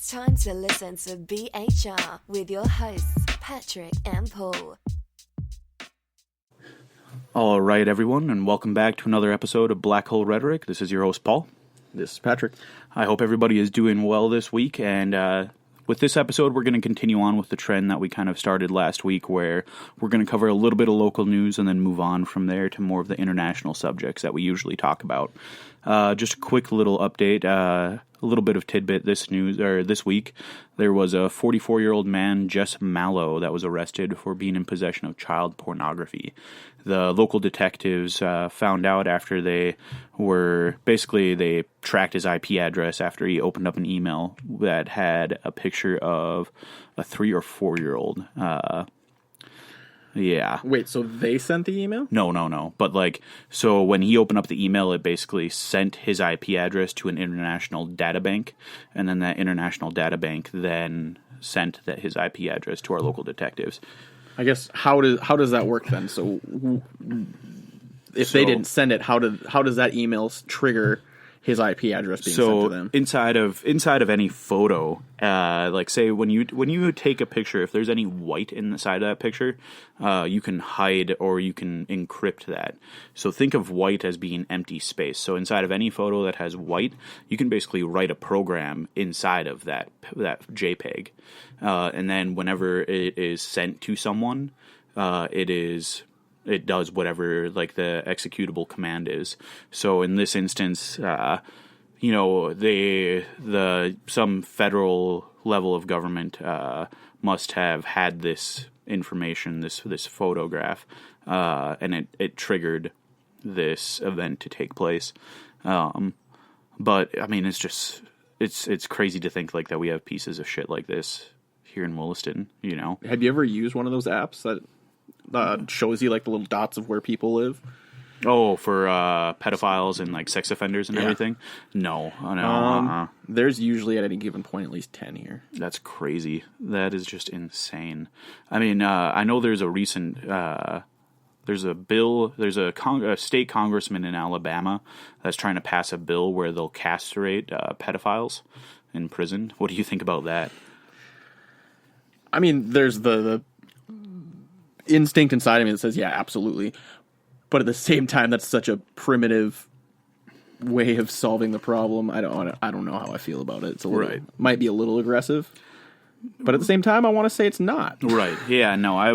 It's time to listen to BHR with your hosts, Patrick and Paul. All right, everyone, and welcome back to another episode of Black Hole Rhetoric. This is your host, Paul. This is Patrick. I hope everybody is doing well this week, and with this episode, we're going to continue on with the trend that we kind of started last week, where we're going to cover a little bit of local news and then move on from there to more of the international subjects that we usually talk about. Just a quick little update, a little bit of tidbit this week. There was a 44-year-old man, Jess Mallow, that was arrested for being in possession of child pornography. The local detectives found out after they tracked his IP address after he opened up an email that had a picture of a 3 or 4-year-old. Yeah. Wait, so they sent the email? No. But so when he opened up the email, it basically sent his IP address to an international data bank, and then that international data bank then sent his IP address to our local detectives. I guess how does that work then? So if they didn't send it, how does that email trigger his IP address being sent to them? inside of any photo, say when you take a picture, if there's any white inside of that picture, you can hide or you can encrypt that. So think of white as being empty space. So inside of any photo that has white, you can basically write a program inside of that JPEG, and then whenever it is sent to someone, it does whatever the executable command is. So in this instance, some federal level of government must have had this information, this photograph, and it triggered this event to take place. But I mean, it's crazy to think that we have pieces of shit like this here in Williston. Have you ever used one of those apps that shows you the little dots of where people live? Oh, for pedophiles and sex offenders and everything? No. There's usually at any given point at least 10 here. That's crazy. That is just insane. I mean, I know there's a recent there's a state congressman in Alabama that's trying to pass a bill where they'll castrate pedophiles in prison. What do you think about that? I mean, there's the instinct inside of me that says, yeah, absolutely. But at the same time, that's such a primitive way of solving the problem. I don't know how I feel about it. It's might be a little aggressive, but at the same time, I want to say it's not. Right. Yeah. No. I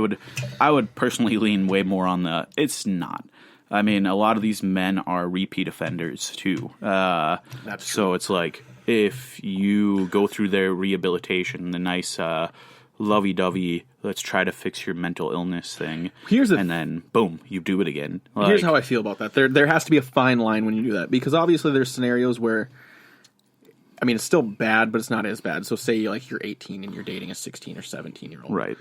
would personally lean way more on it's not. I mean, a lot of these men are repeat offenders too. That's true. So it's if you go through their rehabilitation, the nice lovey-dovey, let's try to fix your mental illness thing, and then boom, you do it again. Here's how I feel about that. There has to be a fine line when you do that, because obviously there's scenarios where, I mean, it's still bad, but it's not as bad. So say you're 18 and you're dating a 16 or 17-year-old. Right.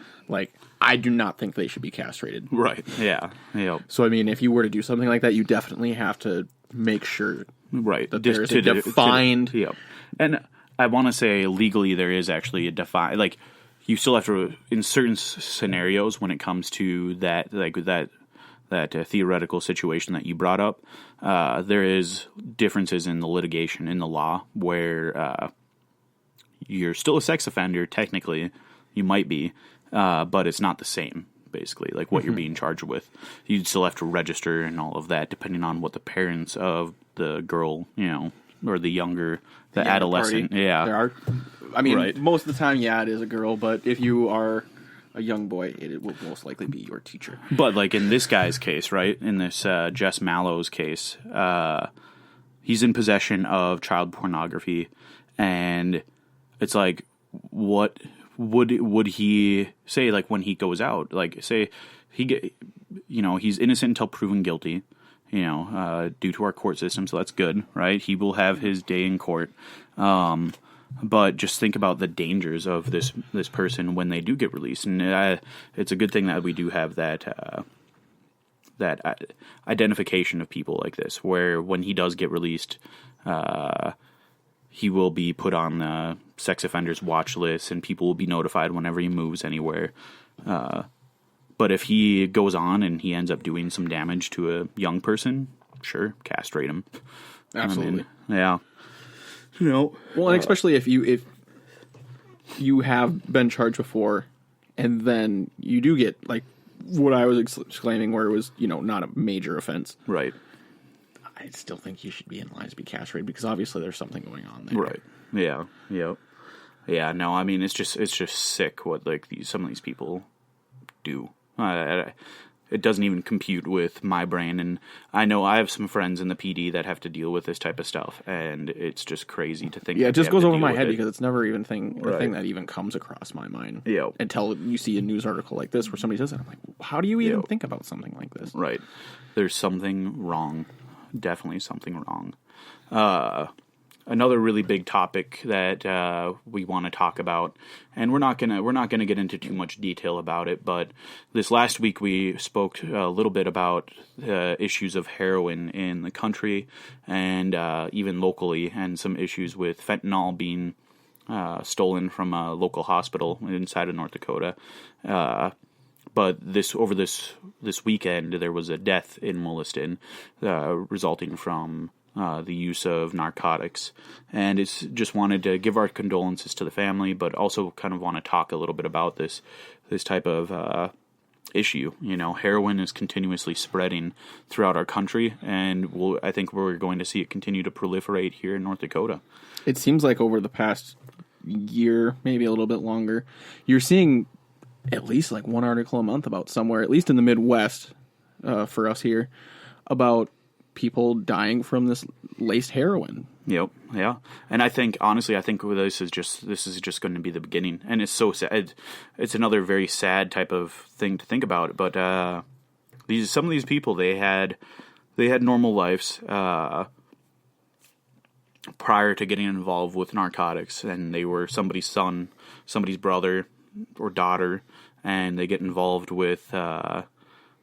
I do not think they should be castrated. Right. Yeah. Yep. So, I mean, if you were to do something like that, you definitely have to make sure that there's a defined... Yep. And I want to say legally there is actually a defined... you still have to, in certain scenarios, when it comes to that theoretical situation that you brought up, there is differences in the litigation, in the law, where you're still a sex offender, technically, you might be, but it's not the same, basically, what you're being charged with. You'd still have to register and all of that, depending on what the parents of the girl, or the adolescent. Party. Yeah. There are... I mean, Most of the time, yeah, it is a girl, but if you are a young boy, it will most likely be your teacher. But in this guy's case, right, in this Jess Mallow's case, he's in possession of child pornography, and it's what would he say, when he goes out? Say he's innocent until proven guilty, due to our court system, so that's good, right? He will have his day in court. But just think about the dangers of this person when they do get released, and it's a good thing that we do have that identification of people like this, where when he does get released, he will be put on the sex offenders watch list, and people will be notified whenever he moves anywhere. But if he goes on and he ends up doing some damage to a young person, sure, castrate him. Absolutely. Yeah. You know. Well, and especially if you have been charged before, and then you do get, like, what I was exclaiming, where it was, not a major offense. Right. I still think you should be in line to be castrated, because obviously there's something going on there. Right. Yeah. Yep. Yeah. No, I mean, it's just sick what, like, some of these people do. It doesn't even compute with my brain, and I know I have some friends in the PD that have to deal with this type of stuff, and it's just crazy to think. Yeah, it just goes over my head, it. because it's never even a thing Right. that even comes across my mind. Yeah. Until you see a news article like this where somebody says it, I'm like, how do you even think about something like this? Right. There's something wrong. Definitely something wrong. Another really big topic that we want to talk about, and we're not gonna get into too much detail about it, but this last week we spoke a little bit about issues of heroin in the country and even locally, and some issues with fentanyl being stolen from a local hospital inside of North Dakota. But this weekend there was a death in Williston, resulting from the use of narcotics, and it's just wanted to give our condolences to the family, but also kind of want to talk a little bit about this type of issue. Heroin is continuously spreading throughout our country, and I think we're going to see it continue to proliferate here in North Dakota. It seems like over the past year, maybe a little bit longer, you're seeing at least like one article a month about somewhere, at least in the Midwest, for us here, about people dying from this laced heroin. Yep, yeah, and I think honestly, this is just going to be the beginning, and it's so sad. It's another very sad type of thing to think about. But some of these people, they had normal lives prior to getting involved with narcotics, and they were somebody's son, somebody's brother or daughter, and they get involved with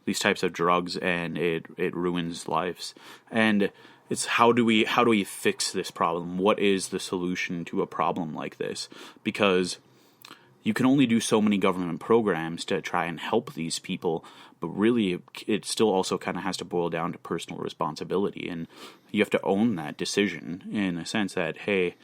these types of drugs, and it ruins lives. And it's how do we fix this problem? What is the solution to a problem like this? Because you can only do so many government programs to try and help these people, but really it still also kind of has to boil down to personal responsibility, and you have to own that decision in a sense that, hey,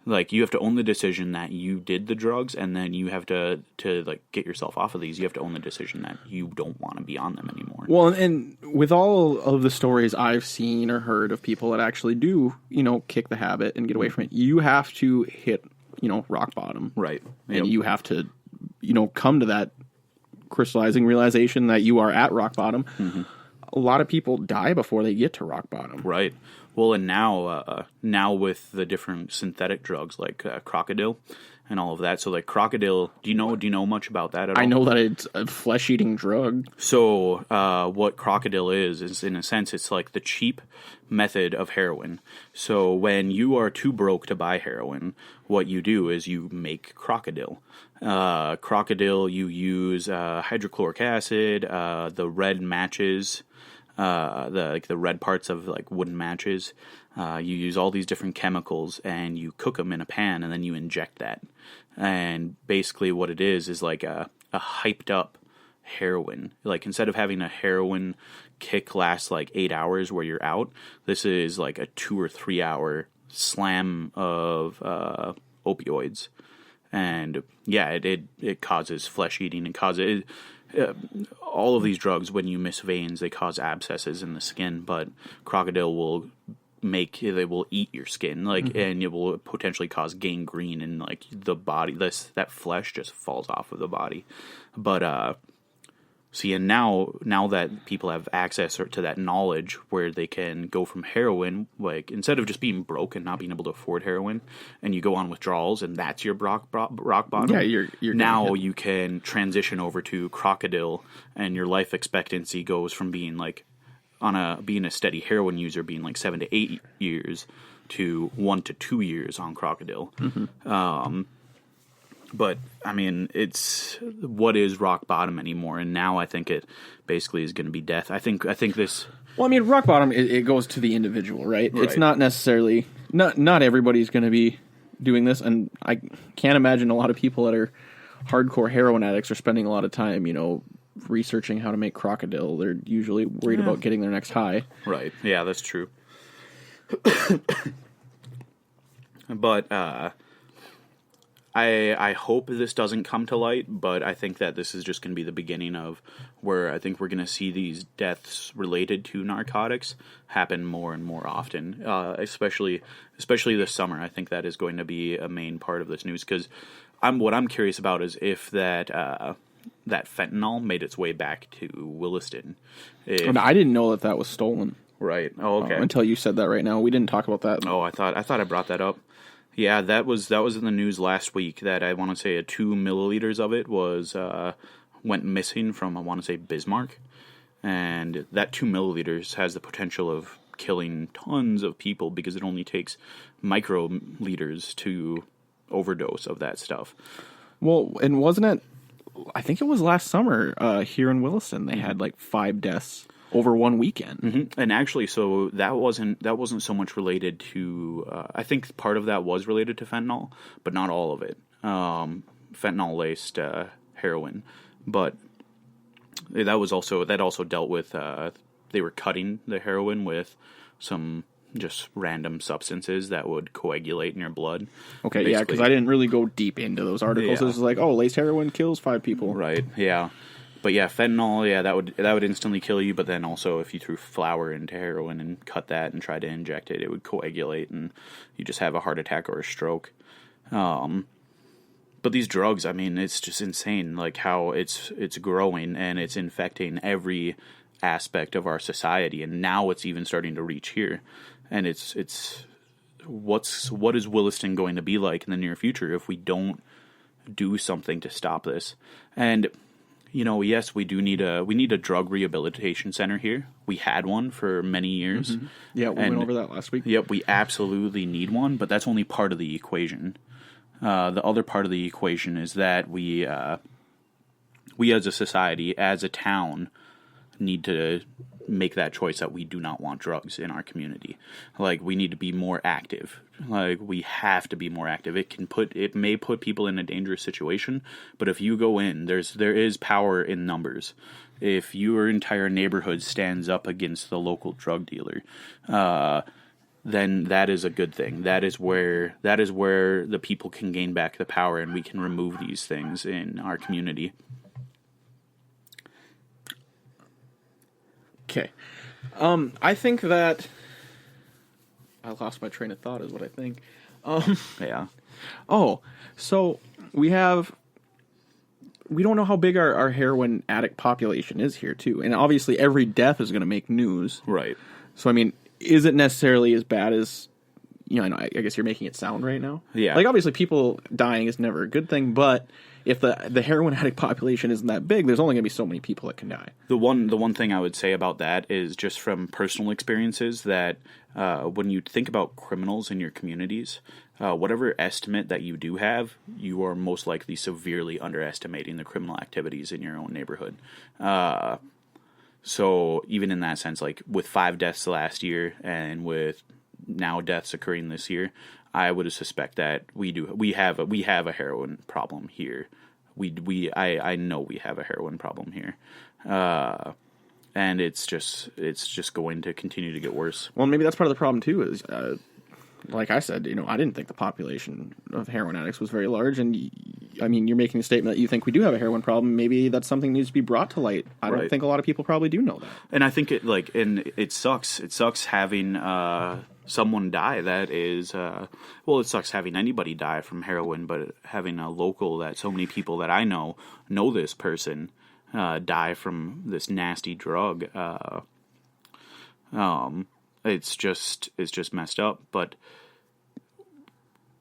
like, you have to own the decision that you did the drugs, and then you have to like get yourself off of these. You have to own the decision that you don't want to be on them anymore. Well, and with all of the stories I've seen or heard of people that actually do, kick the habit and get away from it, you have to hit, rock bottom. Right. And you have to, come to that crystallizing realization that you are at rock bottom. Mm-hmm. A lot of people die before they get to rock bottom. Right. Well, and now with the different synthetic drugs like crocodile and all of that. So, like, crocodile, do you know much about that at all? I know that it's a flesh-eating drug. So, what crocodile is in a sense, it's like the cheap method of heroin. So, when you are too broke to buy heroin, what you do is you make crocodile. Crocodile, you use hydrochloric acid, the red matches, the red parts of like wooden matches. You use all these different chemicals and you cook them in a pan, and then you inject that. And basically what it is like a hyped up heroin. Like, instead of having a heroin kick last like 8 hours where you're out, this is like a 2 or 3 hour slam of opioids. And yeah, it causes flesh eating and causes all of these drugs. When you miss veins, they cause abscesses in the skin. But crocodile will eat your skin, like, mm-hmm. and it will potentially cause gangrene in like the body. That flesh just falls off of the body. But see, and now that people have access to that knowledge, where they can go from heroin, like, instead of just being broke and not being able to afford heroin, and you go on withdrawals, and that's your rock bottom. Yeah, you're now you can transition over to crocodile, and your life expectancy goes from being like being a steady heroin user, being like 7 to 8 years, to 1 to 2 years on crocodile. Mm-hmm. But, I mean, what is rock bottom anymore? And now I think it basically is going to be death. I think this... Well, I mean, rock bottom, it goes to the individual, right? It's not necessarily... Not everybody's going to be doing this, and I can't imagine a lot of people that are hardcore heroin addicts are spending a lot of time, researching how to make crocodile. They're usually worried about getting their next high. Right. Yeah, that's true. But, I hope this doesn't come to light, but I think that this is just going to be the beginning of where I think we're going to see these deaths related to narcotics happen more and more often, especially this summer. I think that is going to be a main part of this news, because what I'm curious about is if that fentanyl made its way back to Williston. I didn't know that was stolen. Right. Oh, okay. Until you said that right now. We didn't talk about that. Oh, I thought I brought that up. Yeah, that was in the news last week, that I want to say 2 milliliters of it went missing from, I want to say, Bismarck. And that 2 milliliters has the potential of killing tons of people, because it only takes microliters to overdose of that stuff. Well, and wasn't it, I think it was last summer here in Williston, they had like 5 deaths over one weekend. Mm-hmm. And actually, so that wasn't so much related to, I think part of that was related to fentanyl, but not all of it. Fentanyl laced heroin, but that also dealt with, they were cutting the heroin with some just random substances that would coagulate in your blood. Okay, basically. Yeah, because I didn't really go deep into those articles. Yeah. It was like, laced heroin kills 5 people. Right, yeah. But yeah, fentanyl, yeah, that would instantly kill you. But then also, if you threw flour into heroin and cut that and tried to inject it, it would coagulate, and you just have a heart attack or a stroke. But these drugs, I mean, it's just insane, like how it's growing and it's infecting every aspect of our society, and now it's even starting to reach here. And what is Williston going to be like in the near future if we don't do something to stop this? And yes, we need a drug rehabilitation center here. We had one for many years. Mm-hmm. Yeah, we went over that last week. Yep, we absolutely need one, but that's only part of the equation. The other part of the equation is that we as a society, as a town, need to make that choice that we do not want drugs in our community. Like, we need to be more active. Like, we have to be more active. It may put people in a dangerous situation, but if you go in, there is power in numbers. If your entire neighborhood stands up against the local drug dealer, then that is a good thing. That is where the people can gain back the power, and we can remove these things in our community. Okay. I think that I lost my train of thought is what I think. Yeah. Oh, so we don't know how big our heroin addict population is here too. And obviously every death is going to make news. Right. So I mean, is it necessarily as bad as, I guess you're making it sound right now? Yeah. Like, obviously people dying is never a good thing, but if the heroin addict population isn't that big, there's only going to be so many people that can die. The one thing I would say about that is just from personal experiences that when you think about criminals in your communities, whatever estimate that you do have, you are most likely severely underestimating the criminal activities in your own neighborhood. So even in that sense, like with 5 deaths last year and with now deaths occurring this year, I would suspect that we have a heroin problem here. I know we have a heroin problem here, and it's just going to continue to get worse. Well, maybe that's part of the problem too. Is like I said, I didn't think the population of heroin addicts was very large, and I mean, you're making a statement that you think we do have a heroin problem. Maybe that's something that needs to be brought to light. I don't think a lot of people probably do know that. And I think it sucks. It sucks having someone die that is, it sucks having anybody die from heroin, but having a local that so many people that I know this person die from this nasty drug. It's just messed up, but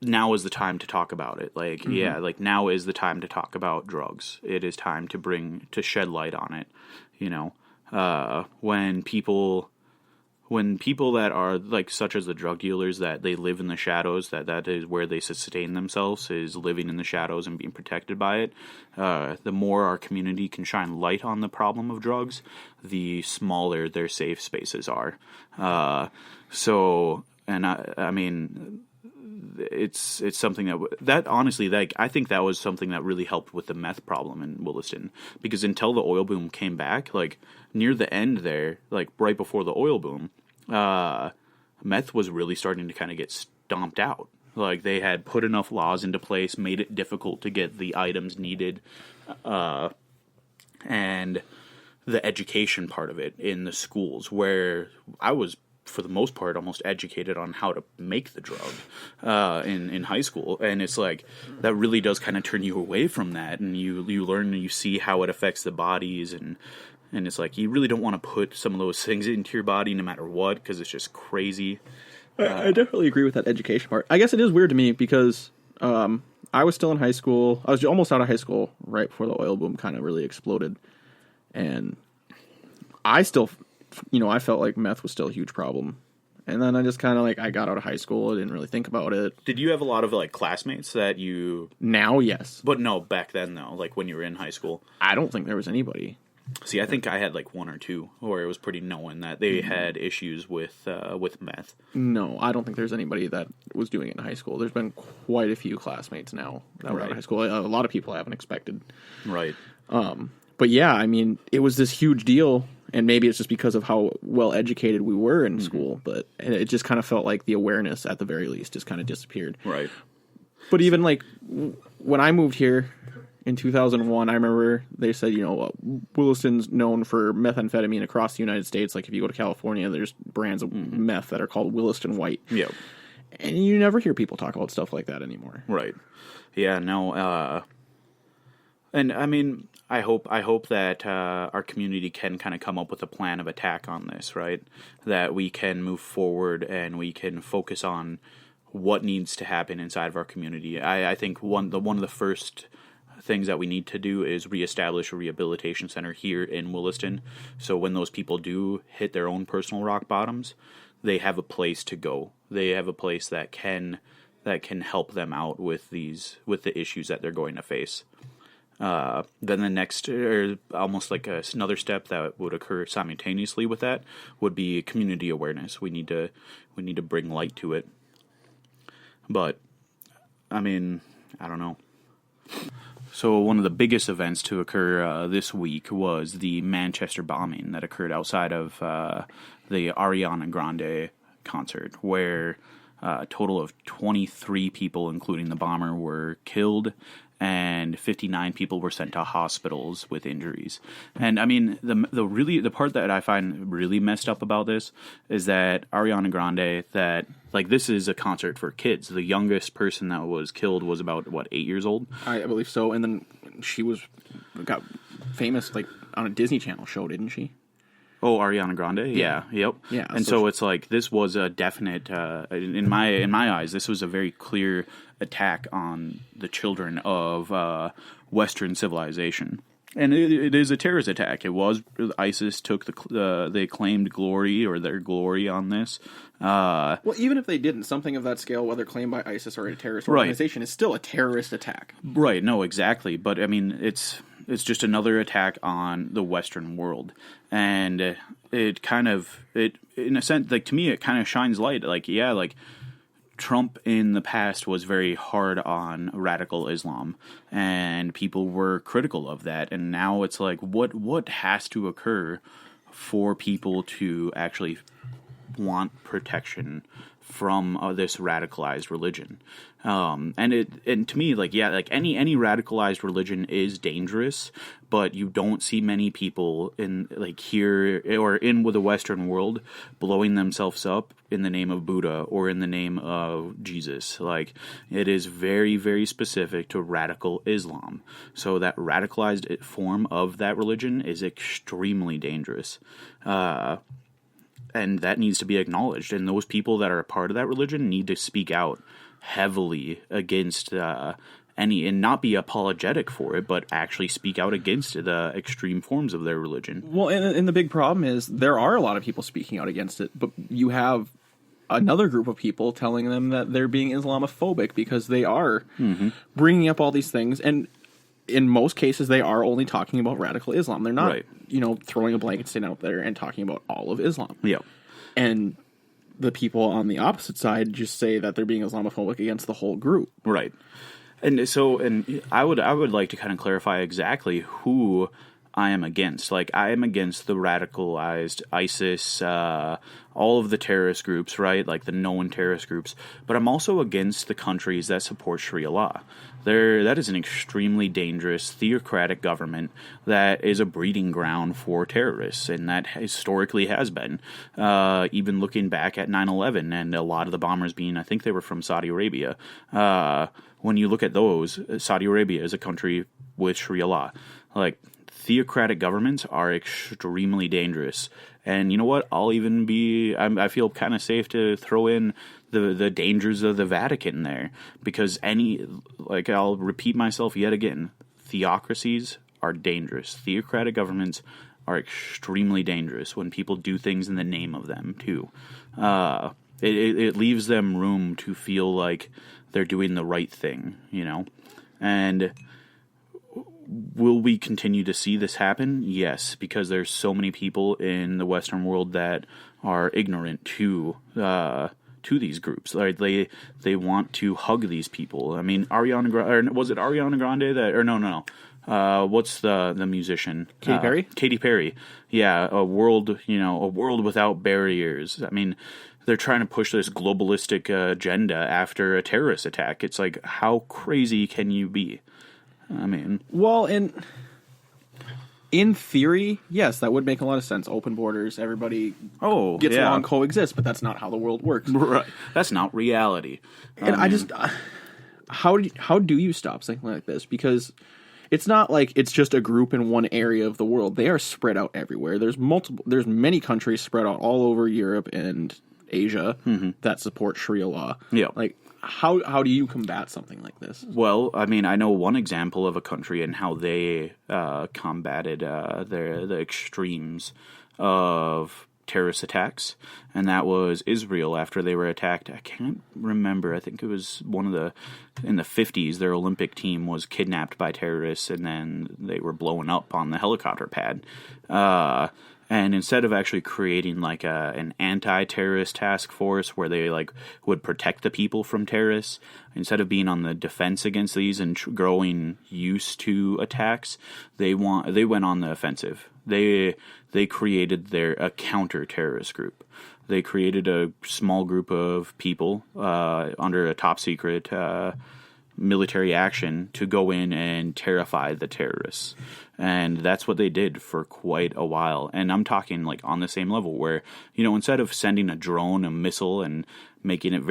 now is the time to talk about it. Like, mm-hmm. Like now is the time to talk about drugs. It is time to shed light on it. When people that are like, such as the drug dealers, that they live in the shadows, that is where they sustain themselves, is living in the shadows and being protected by it. The more our community can shine light on the problem of drugs, the smaller their safe spaces are. I mean, it's something that honestly, like, I think that was something that really helped with the meth problem in Williston, because until the oil boom came back, like near the end there, like right before the oil boom, meth was really starting to kind of get stomped out. Like, they had put enough laws into place, made it difficult to get the items needed, and the education part of it in the schools, where I was, for the most part, almost educated on how to make the drug in high school. And it's like, that really does kind of turn you away from that, and you learn and you see how it affects the bodies, and it's like, you really don't want to put some of those things into your body no matter what, because it's just crazy. I definitely agree with that education part. I guess it is weird to me because I was still in high school. I was almost out of high school right before the oil boom kind of really exploded. And I still, I felt like meth was still a huge problem. And then I just kind of I got out of high school. I didn't really think about it. Did you have a lot of classmates that you... Now, yes. But no, back then though, when you were in high school? I don't think there was anybody. See, I think I had one or two, where it was pretty known that they had issues with meth. No, I don't think there's anybody that was doing it in high school. There's been quite a few classmates now that were out of high school. A lot of people I haven't expected. Right. But yeah, I mean, it was this huge deal, and maybe it's just because of how well educated we were in school, but it just kind of felt like the awareness, at the very least, just kind of disappeared. Right. But even when I moved here in 2001, I remember they said, Williston's known for methamphetamine across the United States. Like, if you go to California, there's brands of meth that are called Williston White. Yep. And you never hear people talk about stuff like that anymore. Right. Yeah, no, and I mean, I hope that our community can kind of come up with a plan of attack on this, right? That we can move forward and we can focus on what needs to happen inside of our community. I think one of the first things that we need to do is reestablish a rehabilitation center here in Williston. So when those people do hit their own personal rock bottoms, they have a place to go. They have a place that can help them out with the issues that they're going to face. Then the next, or almost another step that would occur simultaneously with that, would be community awareness. We need to bring light to it. But I mean, I don't know. So one of the biggest events to occur this week was the Manchester bombing that occurred outside of the Ariana Grande concert, where a total of 23 people, including the bomber, were killed, and 59 people were sent to hospitals with injuries. And I mean, the part that I find really messed up about this is that Ariana Grande, this is a concert for kids. The youngest person that was killed was about 8 years old. I believe so. And then she got famous on a Disney Channel show, didn't she? Oh, Ariana Grande? Yeah. Yep. Yeah. And so it's this was a definite, in my eyes, this was a very clear attack on the children of Western civilization. And it is a terrorist attack. It was, ISIS took they claimed their glory on this. Well, even if they didn't, something of that scale, whether claimed by ISIS or a terrorist organization, is still a terrorist attack. Right, no, exactly. But, I mean, it's just another attack on the Western world. And it kind of, in a sense, to me, it kind of shines light. Trump in the past was very hard on radical Islam, and people were critical of that. And now it's what has to occur for people to actually want protection from this radicalized religion? And to me, any radicalized religion is dangerous, but you don't see many people in here or in with the Western world blowing themselves up in the name of Buddha or in the name of Jesus. It is very, very specific to radical Islam. So that radicalized form of that religion is extremely dangerous. And that needs to be acknowledged. And those people that are a part of that religion need to speak out heavily against and not be apologetic for it, but actually speak out against the extreme forms of their religion. Well, and the big problem is there are a lot of people speaking out against it, but you have another group of people telling them that they're being Islamophobic because they are bringing up all these things. And in most cases, they are only talking about radical Islam. They're not, throwing a blanket statement out there and talking about all of Islam. Yeah. And the people on the opposite side just say that they're being Islamophobic against the whole group. Right. And so, I would like to kind of clarify exactly who I am against. Like, I am against the radicalized ISIS, all of the terrorist groups, right? Like the known terrorist groups. But I'm also against the countries that support Sharia law. That is an extremely dangerous theocratic government that is a breeding ground for terrorists, and that historically has been. Even looking back at 9/11 and a lot of the bombers being, I think they were from Saudi Arabia. When you look at those, Saudi Arabia is a country with Sharia law. Like, theocratic governments are extremely dangerous. And you know what? I feel kind of safe to throw in the dangers of the Vatican there. Because I'll repeat myself yet again, theocracies are dangerous. Theocratic governments are extremely dangerous when people do things in the name of them, too. It leaves them room to feel like they're doing the right thing, you know? And will we continue to see this happen? Yes, because there's so many people in the Western world that are ignorant to these groups. Like they want to hug these people. I mean, was it Ariana Grande that? Or no. What's the musician? Katy Perry. Katy Perry. Yeah, a world without barriers. I mean, they're trying to push this globalistic agenda after a terrorist attack. It's like, how crazy can you be? I mean, well, in theory, yes, that would make a lot of sense. Open borders, everybody gets along, coexist, but that's not how the world works. Right. That's not reality. And how do you stop something like this? Because it's not like it's just a group in one area of the world. They are spread out everywhere. There's many countries spread out all over Europe and Asia that support Sharia law. Yeah. Like, how do you combat something like this? Well, I mean, I know one example of a country and how they combated the extremes of terrorist attacks, and that was Israel after they were attacked. I can't remember. I think it was in the 50s, their Olympic team was kidnapped by terrorists, and then they were blown up on the helicopter pad. And instead of actually creating like an anti-terrorist task force where they would protect the people from terrorists, instead of being on the defense against these and growing used to attacks, they went on the offensive. They created a counter-terrorist group. They created a small group of people under a top secret military action to go in and terrify the terrorists. And that's what they did for quite a while. And I'm talking like on the same level where, instead of sending a drone, a missile, and making it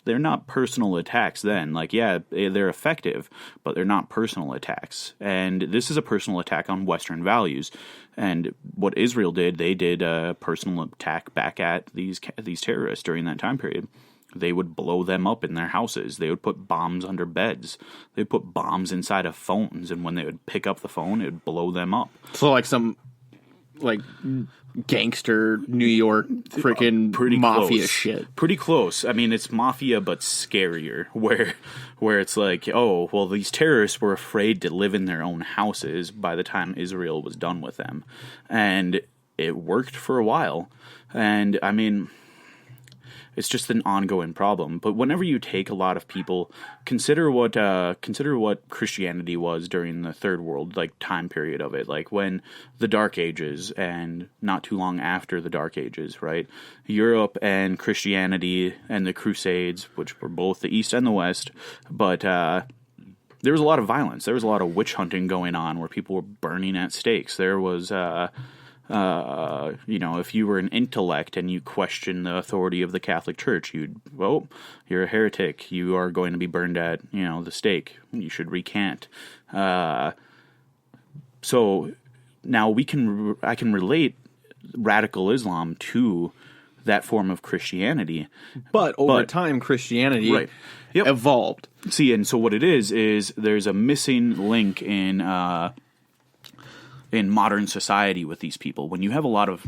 they're not personal attacks then. Like, yeah, they're effective, but they're not personal attacks. And this is a personal attack on Western values. And what Israel did, they did a personal attack back at these terrorists during that time period. They would blow them up in their houses. They would put bombs under beds. They would put bombs inside of phones, and when they would pick up the phone, it would blow them up. So like some gangster New York freaking mafia close. Shit. Pretty close. I mean, it's mafia, but scarier, where it's like, oh, well, these terrorists were afraid to live in their own houses by the time Israel was done with them. And it worked for a while. And, I mean, it's just an ongoing problem. But whenever you take a lot of people, consider what Christianity was during the Third World time period of it, like when the Dark Ages and not too long after the Dark Ages, right? Europe and Christianity and the Crusades, which were both the East and the West, but there was a lot of violence. There was a lot of witch hunting going on where people were burning at stakes. There was if you were an intellect and you question the authority of the Catholic Church, you're a heretic. You are going to be burned at, the stake. You should recant. So now I can relate radical Islam to that form of Christianity. But over time, Christianity right. Yep. evolved. See, and so what it is there's a missing link in modern society with these people. When you have a lot of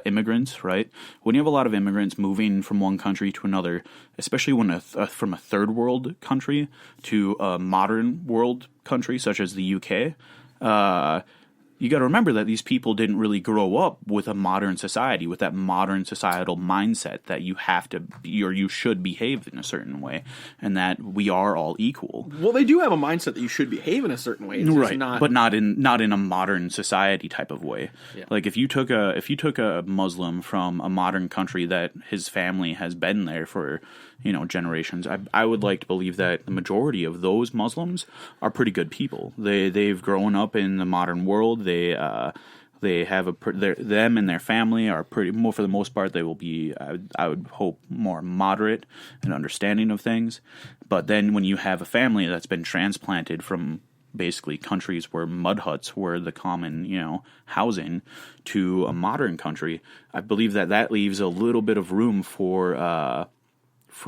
immigrants, right? When you have a lot of immigrants moving from one country to another, especially when from a third world country to a modern world country such as the UK, you got to remember that these people didn't really grow up with a modern society, with that modern societal mindset that you have to be, or you should behave in a certain way, and that we are all equal. Well, they do have a mindset that you should behave in a certain way, it's right? just But not in a modern society type of way. Yeah. Like if you took a Muslim from a modern country that his family has been there for generations, I would like to believe that the majority of those Muslims are pretty good people. They've grown up in the modern world. They have them and their family are pretty, more for the most part, they will be, I would hope, more moderate and understanding of things. But then when you have a family that's been transplanted from basically countries where mud huts were the common, housing, to a modern country, I believe that leaves a little bit of room for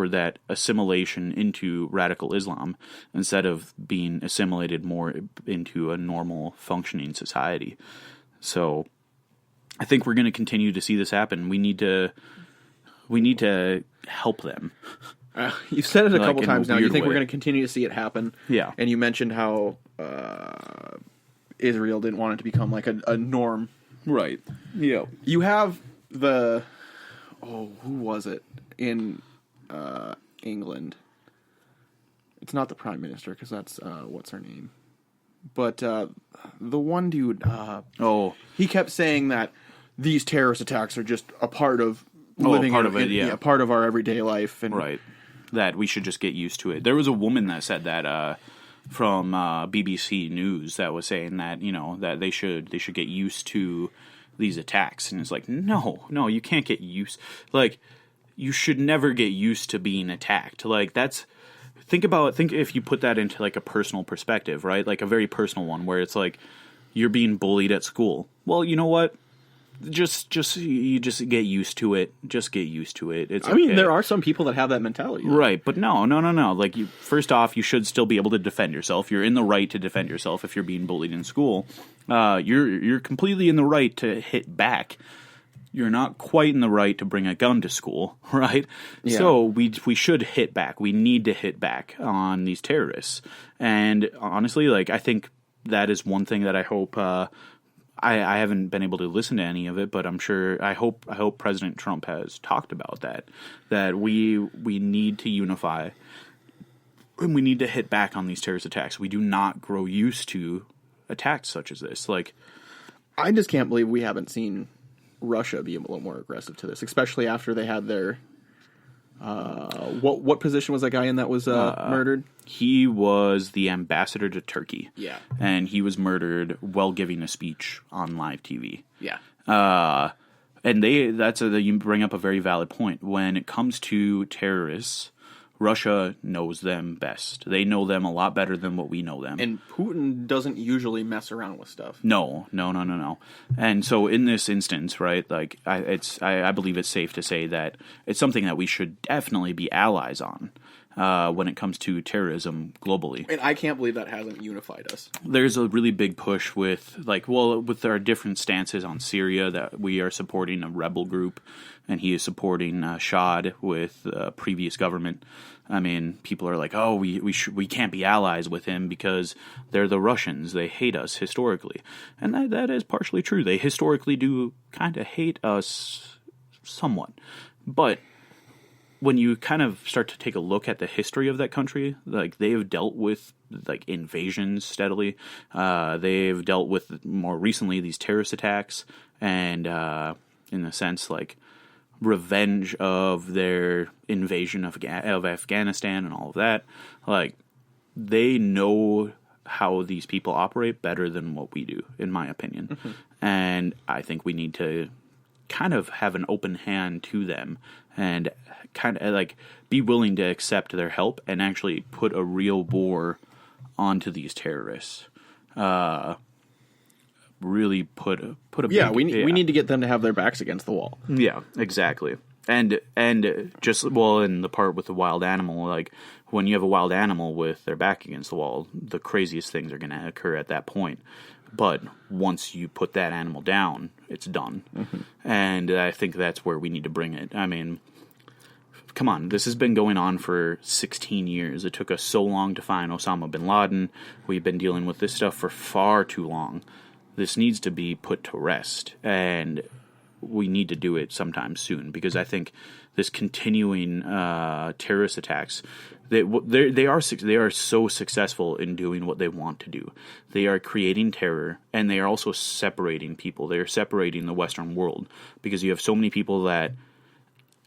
that assimilation into radical Islam instead of being assimilated more into a normal functioning society. So I think we're going to continue to see this happen. We need to help them. You've said it a couple times now. You think way. we're going to continue to see it happen. Yeah. And you mentioned how Israel didn't want it to become like a norm. Right. Yeah. You have who was it in England? It's not the Prime Minister, because that's what's her name, but the one dude. He kept saying that these terrorist attacks are just a part of living, part of our everyday life, and right. That we should just get used to it. There was a woman that said that from BBC News that was saying that that they should get used to these attacks, and it's like no, you can't get used. Like, you should never get used to being attacked. Like, think if you put that into like a personal perspective, right? Like a very personal one where it's like you're being bullied at school. Well, you know what? You just get used to it. Just get used to it. It's okay. There are some people that have that mentality. Though. Right, but no. Like, first off, you should still be able to defend yourself. You're in the right to defend yourself if you're being bullied in school. You're completely in the right to hit back. You're not quite in the right to bring a gun to school, right? Yeah. So we should hit back. We need to hit back on these terrorists. And honestly, like, I think that is one thing that I hope. I haven't been able to listen to any of it, but I'm sure. I hope President Trump has talked about that we need to unify, and we need to hit back on these terrorist attacks. We do not grow used to attacks such as this. Like, I just can't believe we haven't seen Russia be a little more aggressive to this, especially after they had their what position was that guy in that was murdered? He was the ambassador to Turkey. Yeah. And he was murdered while giving a speech on live TV. Yeah. And you bring up a very valid point. When it comes to terrorists, Russia knows them best. They know them a lot better than what we know them. And Putin doesn't usually mess around with stuff. No. And so in this instance, right, like I believe it's safe to say that it's something that we should definitely be allies on when it comes to terrorism globally. And I can't believe that hasn't unified us. There's a really big push with our different stances on Syria, that we are supporting a rebel group, and he is supporting Shad with the previous government. I mean, people are like, oh, we can't be allies with him because they're the Russians. They hate us historically. And that is partially true. They historically do kind of hate us somewhat. But when you kind of start to take a look at the history of that country, like, they've dealt with like invasions steadily. They've dealt with more recently these terrorist attacks, and in a sense, like, revenge of their invasion of Afghanistan and all of that. Like, they know how these people operate better than what we do, in my opinion. Mm-hmm. And I think we need to kind of have an open hand to them and kind of like be willing to accept their help and actually put a real war onto these terrorists. Really put a we need to get them to have their backs against the wall. Yeah, exactly. And just, well, in the part with the wild animal, like, when you have a wild animal with their back against the wall, the craziest things are going to occur at that point. But once you put that animal down, it's done. Mm-hmm. And I think that's where we need to bring it. I mean, come on, this has been going on for 16 years. It took us so long to find Osama bin Laden. We've been dealing with this stuff for far too long. this needs to be put to rest, and we need to do it sometime soon, because I think this continuing terrorist attacks, they are so successful in doing what they want to do. They are creating terror, and they are also separating people. They are separating the Western world, because you have so many people that,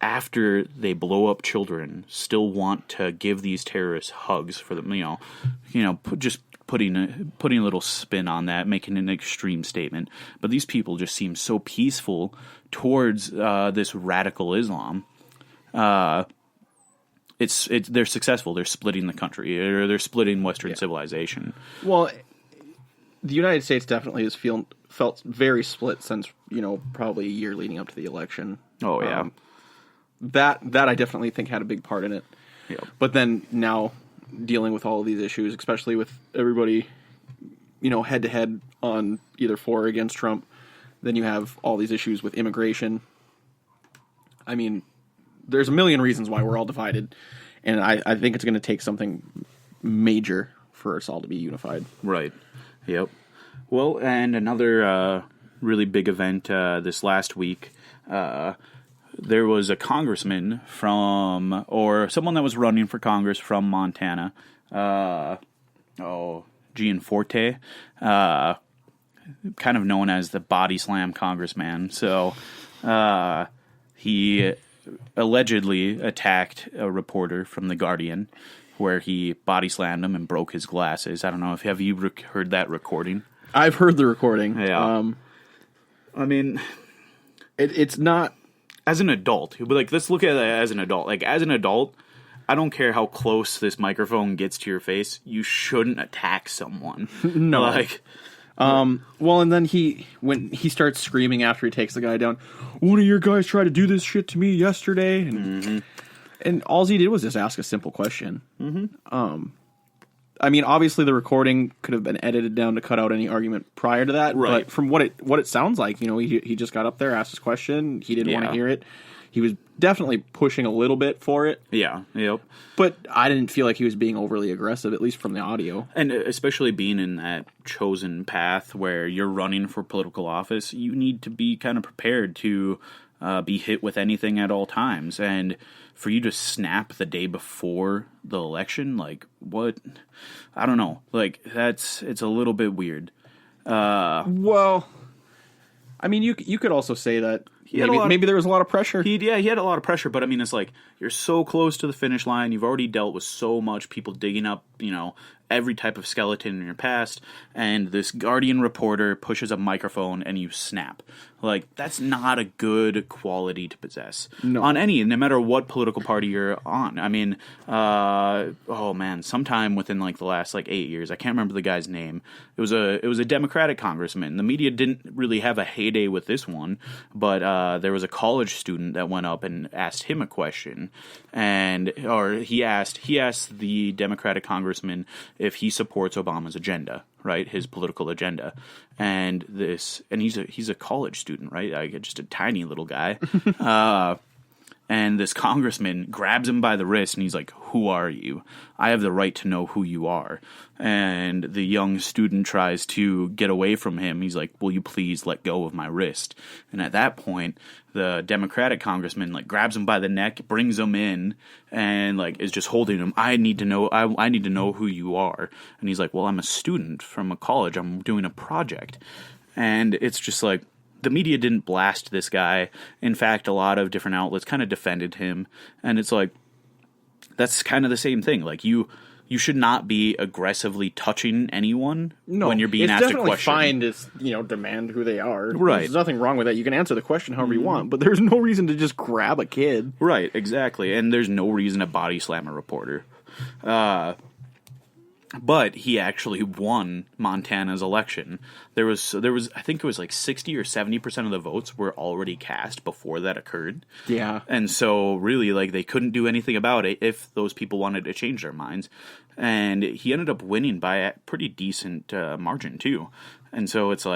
after they blow up children, still want to give these terrorists hugs for them. Just putting a little spin on that, making an extreme statement. But these people just seem so peaceful towards this radical Islam. They're successful. They're splitting the country, or they're splitting Western civilization. Well, the United States definitely has felt very split since, probably a year leading up to the election. Oh yeah. That I definitely think had a big part in it. Yep. But then now dealing with all of these issues, especially with everybody, head to head on either for or against Trump, then you have all these issues with immigration. I mean, there's a million reasons why we're all divided, and I think it's going to take something major for us all to be unified. Right. Yep. Well, and another really big event this last week. There was a congressman or someone that was running for Congress from Montana, Gianforte, kind of known as the body slam congressman. So he allegedly attacked a reporter from The Guardian, where he body slammed him and broke his glasses. I don't know, have you heard that recording? I've heard the recording. Yeah. I mean, it's not... As an adult, but let's look at it as an adult. As an adult, I don't care how close this microphone gets to your face. You shouldn't attack someone. No. Well, and then when he starts screaming after he takes the guy down, one of your guys tried to do this shit to me yesterday, and all he did was just ask a simple question. I mean, obviously the recording could have been edited down to cut out any argument prior to that. Right. But from what it sounds like, he just got up there, asked his question. He didn't want to hear it. He was definitely pushing a little bit for it. Yeah. Yep. But I didn't feel like he was being overly aggressive, at least from the audio. And especially being in that chosen path where you're running for political office, you need to be kind of prepared to be hit with anything at all times. And for you to snap the day before the election, what? I don't know. It's a little bit weird. Well, I mean, you could also say that maybe there was a lot of pressure. He had a lot of pressure, but I mean, it's you're so close to the finish line. You've already dealt with so much people digging up, every type of skeleton in your past, and this Guardian reporter pushes a microphone and you snap. That's not a good quality to possess. No. No matter what political party you're on. I mean, sometime within the last 8 years, I can't remember the guy's name. It was a Democratic congressman. The media didn't really have a heyday with this one, but there was a college student that went up and asked him a question, he asked the Democratic congressman if he supports Obama's agenda, right? His political agenda. And he's a college student, right? Just a tiny little guy. And this congressman grabs him by the wrist and he's like, "Who are you? I have the right to know who you are." And the young student tries to get away from him. He's like, "Will you please let go of my wrist?" And at that point, the Democratic congressman grabs him by the neck, brings him in, and is just holding him. "I need to know. I need to know who you are." And he's like, "Well, I'm a student from a college. I'm doing a project." And it's just the media didn't blast this guy. In fact, a lot of different outlets kind of defended him. And it's that's kind of the same thing. You should not be aggressively touching anyone when you're being asked a question. It's definitely fine to, demand who they are. Right. There's nothing wrong with that. You can answer the question however you want, but there's no reason to just grab a kid. Right, exactly. And there's no reason to body slam a reporter. But he actually won Montana's election. There was I think it was 60 or 70% of the votes were already cast before that occurred. Yeah. And so really they couldn't do anything about it if those people wanted to change their minds. And he ended up winning by a pretty decent margin too. And so it's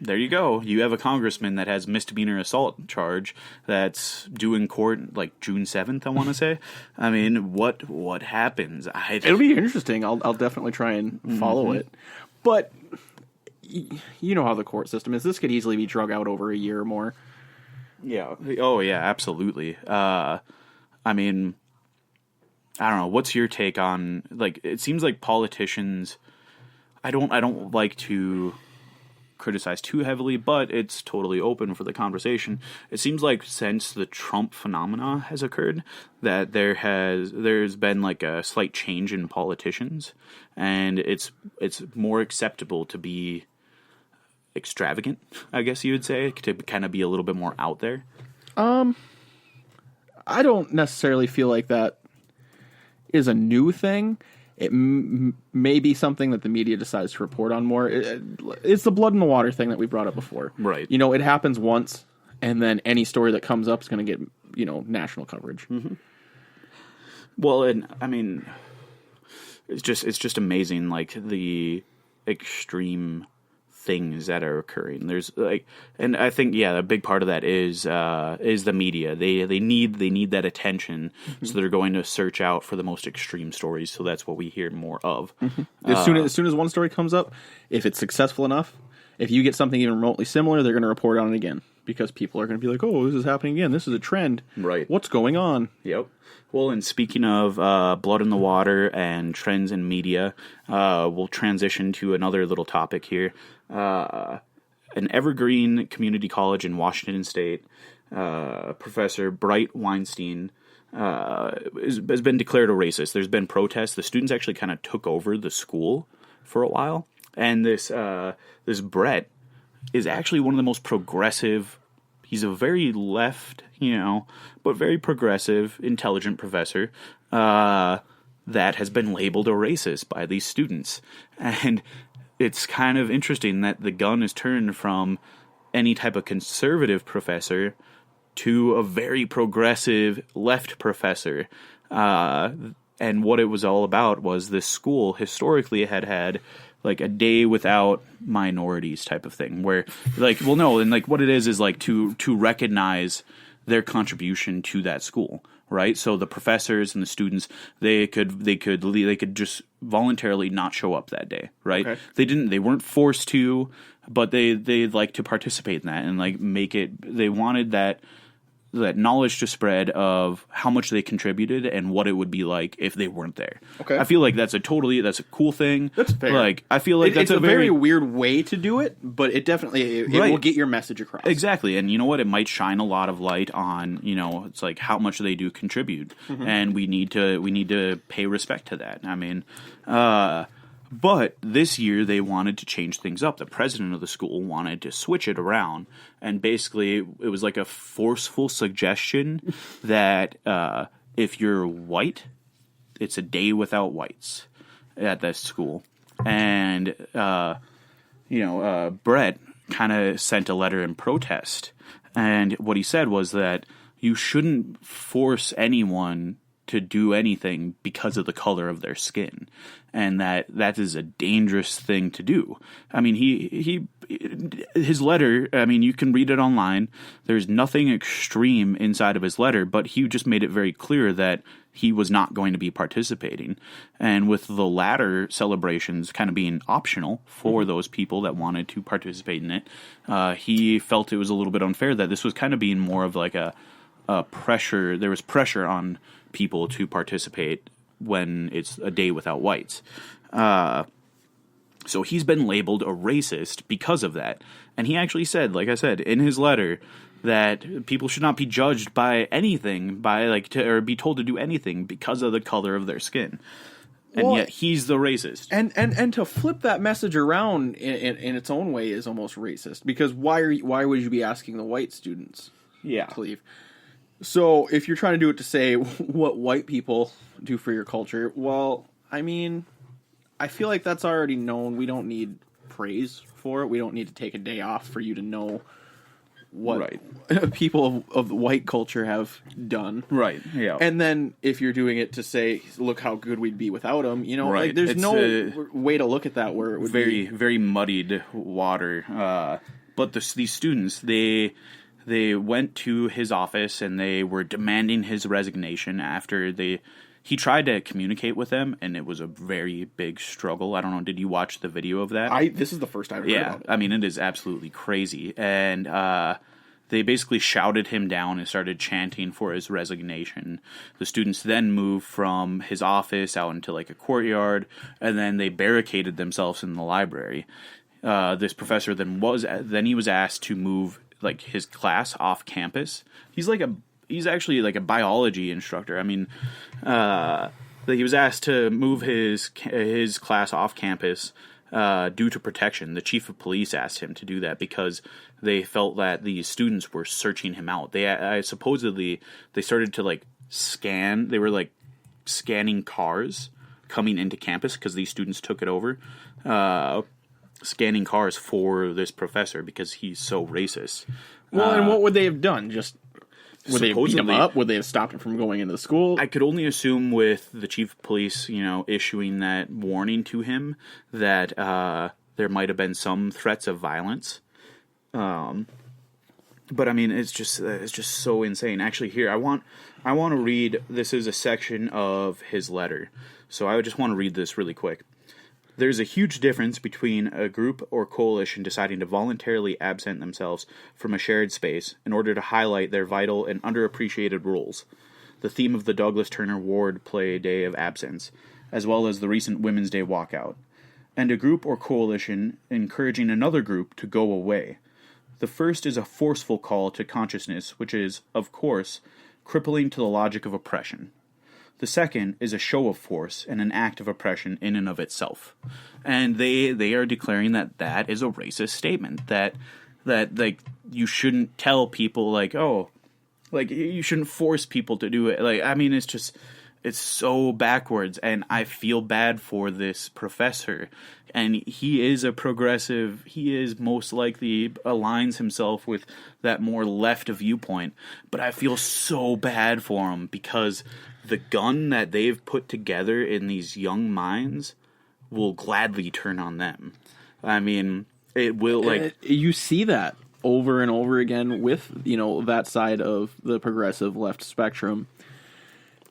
there you go. You have a congressman that has misdemeanor assault charge that's due in court June 7th, I want to say. I mean, what happens? It'll be interesting. I'll definitely try and follow it. But you know how the court system is. This could easily be drug out over a year or more. Yeah. Oh, yeah, absolutely. I mean, I don't know. What's your take on, like, it seems like politicians, I don't like to criticize too heavily, but it's totally open for the conversation. It seems like since the Trump phenomena has occurred, that there's been like a slight change in politicians, and it's more acceptable to be extravagant, I guess you would say, to kind of be a little bit more out there. I don't necessarily feel like that is a new thing. It may be something that the media decides to report on more. It's the blood in the water thing that we brought up before. Right. You know, it happens once, and then any story that comes up is going to get, national coverage. Mm-hmm. Well, and I mean, it's just amazing, like, the extreme things that are occurring. There's like, and I think, yeah, a big part of that is the media. They need that attention, mm-hmm. so they're going to search out for the most extreme stories. So that's what we hear more of. Mm-hmm. As soon as one story comes up, if it's successful enough, if you get something even remotely similar, they're going to report on it again, because people are going to be like, "Oh, this is happening again. This is a trend. Right? What's going on?" Yep. Well, and speaking of blood in the water and trends in media, we'll transition to another little topic here. An Evergreen Community College in Washington State, Professor Bright Weinstein has been declared a racist. There's been protests. The students actually kind of took over the school for a while, and this Brett is actually one of the most progressive. He's a very left, but very progressive, intelligent professor that has been labeled a racist by these students. And it's kind of interesting that the gun is turned from any type of conservative professor to a very progressive left professor. And what it was all about was this school historically had like a day without minorities type of thing, where like, well, no, and like what it is like to recognize their contribution to that school, right? So the professors and the students, they could just voluntarily not show up that day, right? Okay. They weren't forced to, but they like to participate in that and like make it. They wanted that knowledge to spread of how much they contributed and what it would be like if they weren't there. Okay. I feel like that's a cool thing. That's fair. Like, I feel like it's a very weird way to do it, but it definitely it will get your message across. Exactly. And you know what? It might shine a lot of light on, it's like how much they do contribute. Mm-hmm. And we need to pay respect to that. I mean, but this year they wanted to change things up. The president of the school wanted to switch it around, and basically it was like a forceful suggestion that if you're white, it's a day without whites at that school. And Brett kind of sent a letter in protest, and what he said was that you shouldn't force anyone to do anything because of the color of their skin, and that is a dangerous thing to do. I mean, his letter, I mean, you can read it online. There's nothing extreme inside of his letter, but he just made it very clear that he was not going to be participating. And with the latter celebrations kind of being optional for those people that wanted to participate in it, he felt it was a little bit unfair that this was kind of being more of like a pressure. There was pressure on people to participate when it's a day without whites. So he's been labeled a racist because of that. And he actually said, like I said, in his letter, that people should not be judged by anything, or be told to do anything because of the color of their skin. And yet he's the racist. And to flip that message around in its own way is almost racist, because why would you be asking the white students to leave? So if you're trying to do it to say what white people do for your culture, well, I mean, I feel like that's already known. We don't need praise for it. We don't need to take a day off for you to know what people of white culture have done. Right, yeah. And then if you're doing it to say, look how good we'd be without them, like there's no way to look at that where it would be very muddied water. But these students, they went to his office and they were demanding his resignation after he tried to communicate with them, and it was a very big struggle. I don't know, did you watch the video of that? This is the first I've heard about it. I mean, it is absolutely crazy. And they basically shouted him down and started chanting for his resignation. The students then moved from his office out into like a courtyard, and then they barricaded themselves in the library. This professor then he was asked to move like his class off campus. He's actually like a biology instructor. I mean, he was asked to move his class off campus due to protection. The chief of police asked him to do that because they felt that the students were searching him out. Supposedly they started to like scan. They were like scanning cars coming into campus because these students took it over. Scanning cars for this professor because he's so racist. Well, and what would they have done? Would they have beat him up? Would they have stopped him from going into the school? I could only assume with the chief of police, issuing that warning to him that there might have been some threats of violence. But I mean, it's just so insane. Actually, here I want to read. This is a section of his letter, so I just want to read this really quick. There's a huge difference between a group or coalition deciding to voluntarily absent themselves from a shared space in order to highlight their vital and underappreciated roles. The theme of the Douglas Turner Ward Play Day of Absence, as well as the recent Women's Day walkout. And a group or coalition encouraging another group to go away. The first is a forceful call to consciousness, which is, of course, crippling to the logic of oppression. The second is a show of force and an act of oppression in and of itself. And they are declaring that is a racist statement. That like you shouldn't tell people like, oh, like you shouldn't force people to do it. Like, I mean, it's so backwards, and I feel bad for this professor. And he is a progressive. He is most likely aligns himself with that more left viewpoint. But I feel so bad for him because the gun that they've put together in these young minds will gladly turn on them. I mean, it will like... You see that over and over again with, that side of the progressive left spectrum.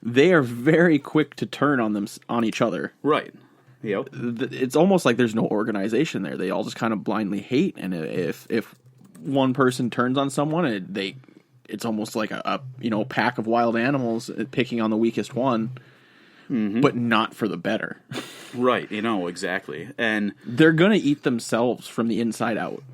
They are very quick to turn on each other. Right. Yep. It's almost like there's no organization there. They all just kind of blindly hate, and if one person turns on someone, it's almost like a pack of wild animals picking on the weakest one, but not for the better. Right, exactly. And they're going to eat themselves from the inside out.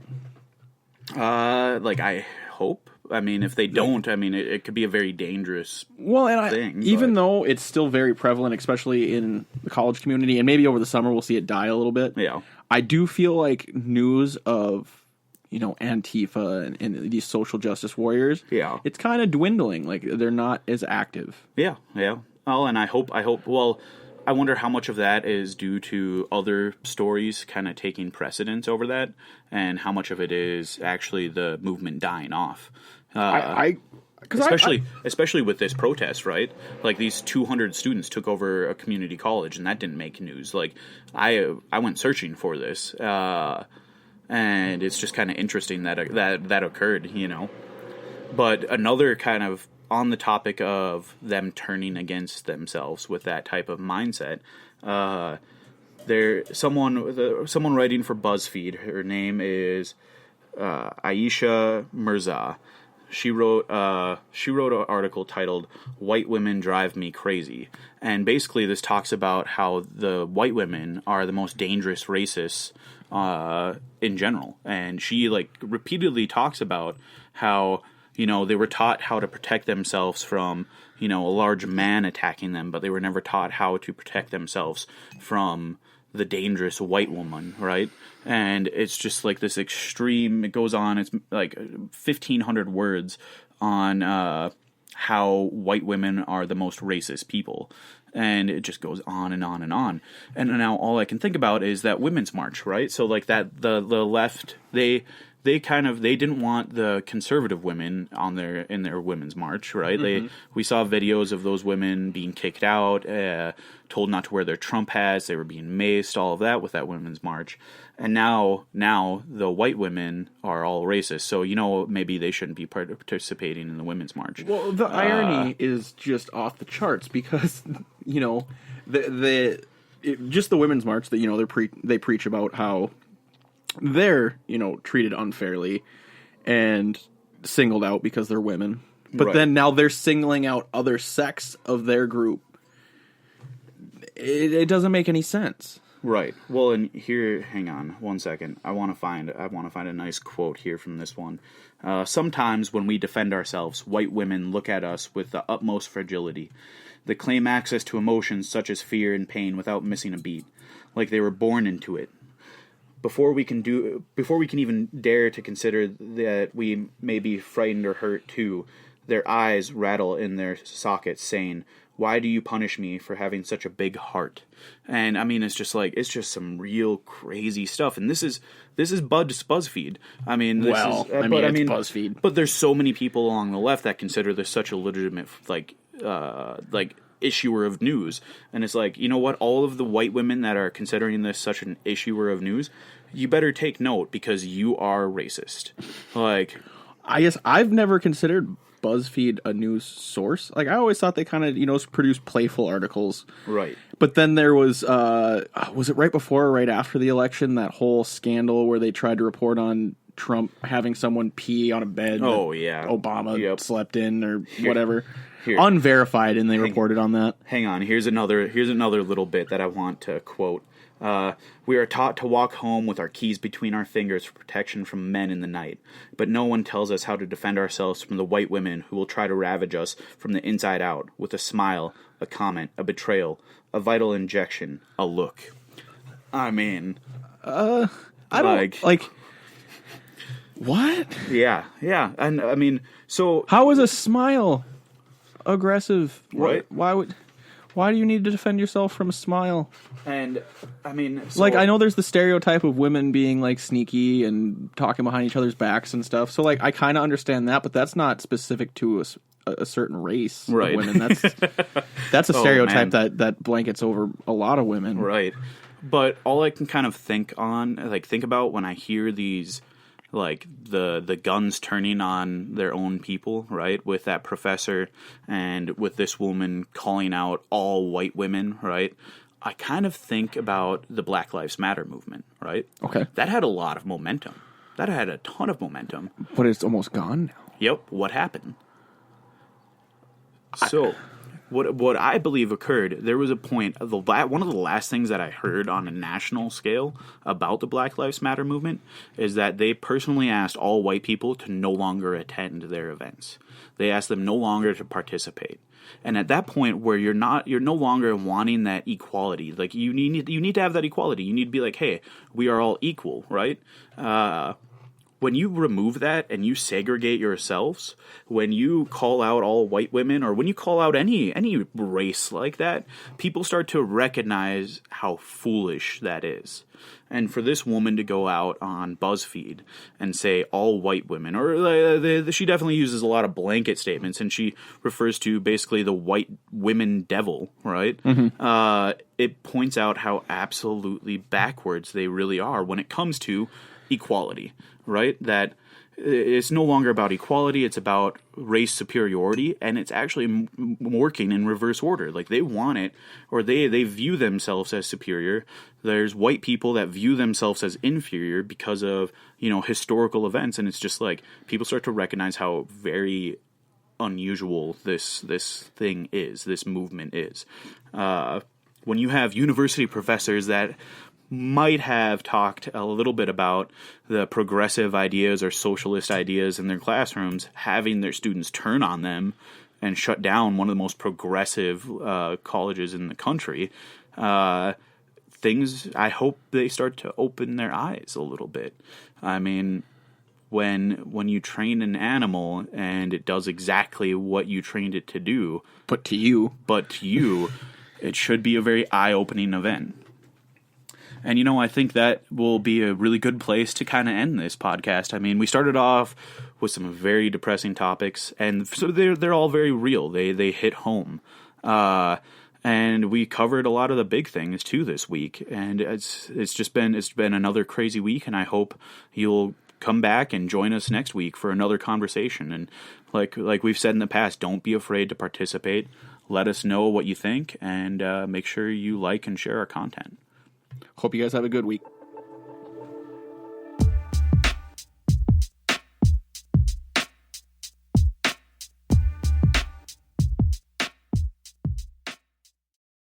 I hope. I mean, if they don't, I mean, it could be a very dangerous thing. Even though it's still very prevalent, especially in the college community, and maybe over the summer we'll see it die a little bit. Yeah. I do feel like news of Antifa and these social justice warriors. Yeah. It's kind of dwindling. Like, they're not as active. Yeah. Oh, and I hope, well, I wonder how much of that is due to other stories kind of taking precedence over that, and how much of it is actually the movement dying off. Especially with this protest, right? Like, these 200 students took over a community college, and that didn't make news. Like, I went searching for this, and it's just kind of interesting that occurred, But another kind of on the topic of them turning against themselves with that type of mindset, someone writing for BuzzFeed. Her name is Aisha Mirza. She wrote an article titled "White Women Drive Me Crazy," and basically this talks about how the white women are the most dangerous racists in general. And she repeatedly talks about how they were taught how to protect themselves from a large man attacking them, but they were never taught how to protect themselves from the dangerous white woman, right? And it's just like this extreme, it goes on, it's like 1,500 words on how white women are the most racist people. And it just goes on and on and on. And now all I can think about is that Women's March, right? So like that, the left, they they didn't want the conservative women in their women's march, right? We saw videos of those women being kicked out, told not to wear their Trump hats, they were being maced, all of that with that women's march. And now the white women are all racist, so maybe they shouldn't be participating in the women's march. Well, the irony is just off the charts because just the women's march that they preach about how they're treated unfairly and singled out because they're women, but then now they're singling out other sects of their group. It doesn't make any sense. Right. Well, and here, hang on one second. I want to find a nice quote here from this one. Sometimes when we defend ourselves, white women look at us with the utmost fragility. They claim access to emotions such as fear and pain without missing a beat, like they were born into it. Before we can even dare to consider that we may be frightened or hurt too, their eyes rattle in their sockets, saying, "Why do you punish me for having such a big heart?" And I mean, it's just some real crazy stuff. And this is BuzzFeed. I mean, it's BuzzFeed. But there's so many people along the left that consider this such a legitimate issuer of news. And it's like, you know what? All of the white women that are considering this such an issuer of news, you better take note because you are racist. Like, I guess I've never considered BuzzFeed a news source. Like, I always thought they kind of produce playful articles. Right. But then there was it right before or right after the election, that whole scandal where they tried to report on Trump having someone pee on a bed that Obama slept in or whatever. Unverified, and they reported on that. Hang on, here's another little bit that I want to quote. We are taught to walk home with our keys between our fingers for protection from men in the night, but no one tells us how to defend ourselves from the white women who will try to ravage us from the inside out with a smile, a comment, a betrayal, a vital injection, a look. I mean, I don't like. What? Yeah, and I mean, so how is a smile aggressive? Right? Why do you need to defend yourself from a smile? And I mean, I know there's the stereotype of women being like sneaky and talking behind each other's backs and stuff. So I kind of understand that, but that's not specific to a certain race of women. That's a stereotype that blankets over a lot of women. Right. But all I can kind of think about when I hear these, like the guns turning on their own people, right? With that professor and with this woman calling out all white women, right? I kind of think about the Black Lives Matter movement, right? Okay. That had a lot of momentum. That had a ton of momentum. But it's almost gone now. Yep. What happened? So, what I believe occurred, there was a point, one of the last things that I heard on a national scale about the Black Lives Matter movement is that they personally asked all white people to no longer attend their events. They asked them no longer to participate. And at that point where you're no longer wanting that equality, like you need to have that equality. You need to be like, hey, we are all equal, right? When you remove that and you segregate yourselves, when you call out all white women or when you call out any race like that, people start to recognize how foolish that is. And for this woman to go out on BuzzFeed and say all white women, or she definitely uses a lot of blanket statements, and she refers to basically the white women devil, right? Mm-hmm. It points out how absolutely backwards they really are when it comes to equality, right? That it's no longer about equality, it's about race superiority, and it's actually working in reverse order. Like, they want it, or they view themselves as superior. There's white people that view themselves as inferior because of, historical events, and it's just like, people start to recognize how very unusual this thing is, this movement is. When you have university professors that might have talked a little bit about the progressive ideas or socialist ideas in their classrooms, having their students turn on them and shut down one of the most progressive colleges in the country, I hope they start to open their eyes a little bit. I mean, when you train an animal and it does exactly what you trained it to do, but to you, it should be a very eye-opening event. And, I think that will be a really good place to kind of end this podcast. I mean, we started off with some very depressing topics, and so they're all very real. They hit home. And we covered a lot of the big things too this week, and it's been another crazy week, and I hope you'll come back and join us next week for another conversation. And like we've said in the past, don't be afraid to participate. Let us know what you think, and make sure you like and share our content. Hope you guys have a good week.